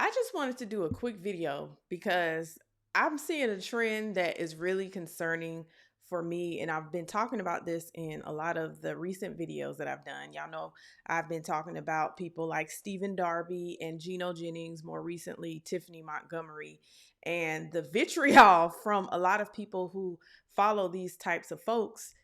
I just wanted to do a quick video because I'm seeing a trend that is really concerning for me. And I've been talking about this in a lot of the recent videos that I've done. Y'all know I've been talking about people like Darby and Gino, Jennings, more recently, Tiphani Montgomery, and the vitriol from a lot of people who follow these types of folks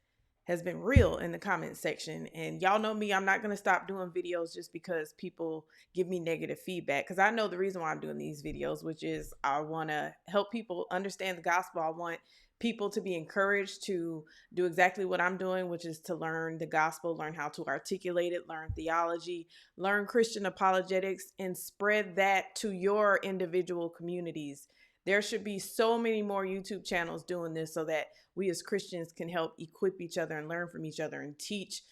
has been real in the comment section. And y'all know me, I'm not going to stop doing videos just because people give me negative feedback, because I know the reason why I'm doing these videos, which is I want to help people understand the gospel. I want people to be encouraged to do exactly what I'm doing, which is to learn the gospel, learn how to articulate it, learn theology, learn Christian apologetics, and spread that to your individual communities. There should be so many more YouTube channels doing this so that we as Christians can help equip each other and learn from each other and teach,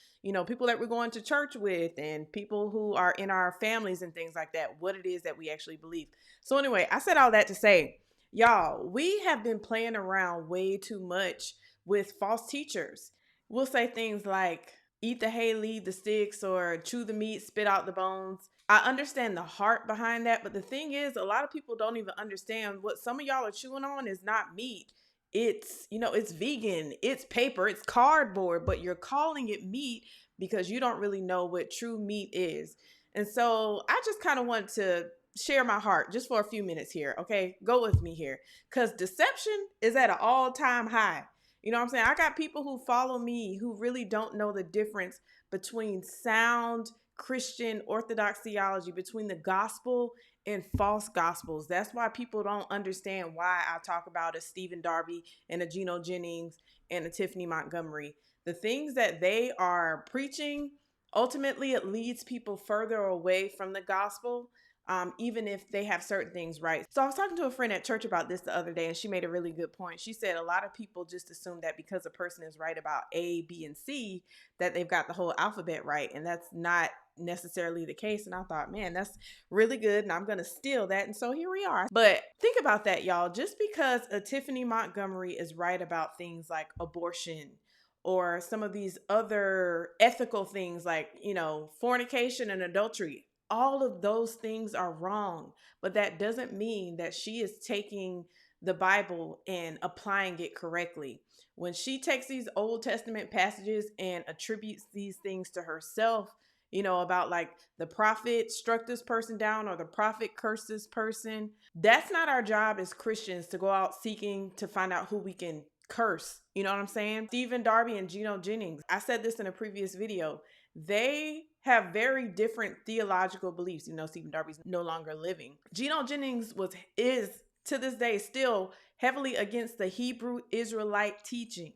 people that we're going to church with and people who are in our families and things like that, what it is that we actually believe. So anyway, I said all that to say, y'all, we have been playing around way too much with false teachers. We'll say things like, eat the hay, leave the sticks, or chew the meat, spit out the bones. I understand the heart behind that, but the thing is, a lot of people don't even understand what some of y'all are chewing on is not meat. It's, it's vegan, it's paper, it's cardboard, but you're calling it meat because you don't really know what true meat is. And so I just kind of want to share my heart just for a few minutes here. Okay, go with me here, because deception is at an all-time high. You know what I'm saying? I got people who follow me who really don't know the difference between sound Christian Orthodox theology, between the gospel and false gospels. That's why people don't understand why I talk about a Darby and a Gino Jennings and a Tiphani Montgomery. The things that they are preaching, ultimately it leads people further away from the gospel. Even if they have certain things right. So I was talking to a friend at church about this the other day, and she made a really good point. She said a lot of people just assume that because a person is right about A, B, and C, that they've got the whole alphabet right. And that's not necessarily the case. And I thought, man, that's really good. And I'm going to steal that. And so here we are. But think about that, y'all. Just because a Tiphani Montgomery is right about things like abortion, or some of these other ethical things like, fornication and adultery, all of those things are wrong, but that doesn't mean that she is taking the Bible and applying it correctly. When she takes these Old Testament passages and attributes these things to herself, about like the prophet struck this person down or the prophet cursed this person, that's not our job as Christians to go out seeking to find out who we can curse. You know what I'm saying? Darby and Gino Jennings, I said this in a previous video, they have very different theological beliefs. Darby's no longer living. Gino Jennings is to this day still heavily against the Hebrew Israelite teaching.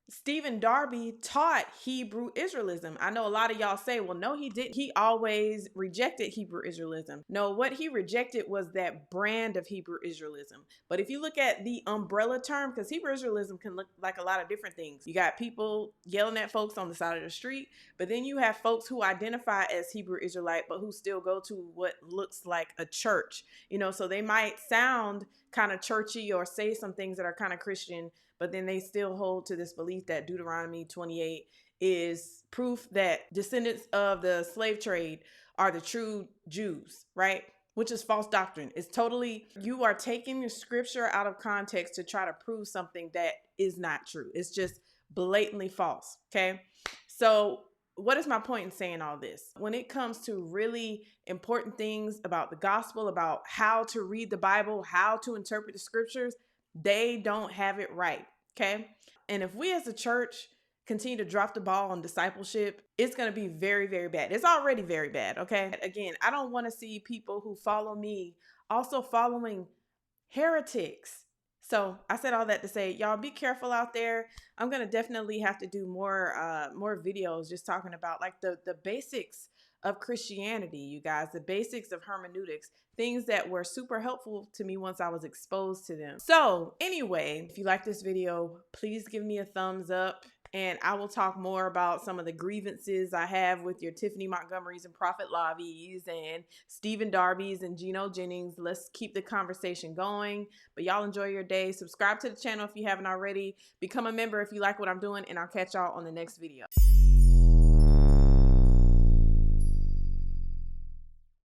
Darby taught Hebrew Israelism. I know a lot of y'all say, well, no, he didn't. He always rejected Hebrew Israelism. No, what he rejected was that brand of Hebrew Israelism. But if you look at the umbrella term, because Hebrew Israelism can look like a lot of different things. You got people yelling at folks on the side of the street, but then you have folks who identify as Hebrew Israelite, but who still go to what looks like a church. So they might sound kind of churchy or say some things that are kind of Christian, but then they still hold to this belief that Deuteronomy 28 is proof that descendants of the slave trade are the true Jews, right? Which is false doctrine. It's totally, you are taking the scripture out of context to try to prove something that is not true. It's just blatantly false, okay? So what is my point in saying all this? When it comes to really important things about the gospel, about how to read the Bible, how to interpret the scriptures, they don't have it right, okay? And if we as a church continue to drop the ball on discipleship, it's going to be very, very bad. It's already very bad, okay? Again, I don't want to see people who follow me also following heretics. So I said all that to say, y'all be careful out there. I'm going to definitely have to do more videos just talking about like the basics of Christianity, you guys, the basics of hermeneutics, things that were super helpful to me once I was exposed to them. So anyway, if you like this video, please give me a thumbs up. And I will talk more about some of the grievances I have with your Tiphani Montgomerys and Prophet Lavies and Darby's and Gino Jennings. Let's keep the conversation going. But y'all enjoy your day. Subscribe to the channel if you haven't already. Become a member if you like what I'm doing. And I'll catch y'all on the next video.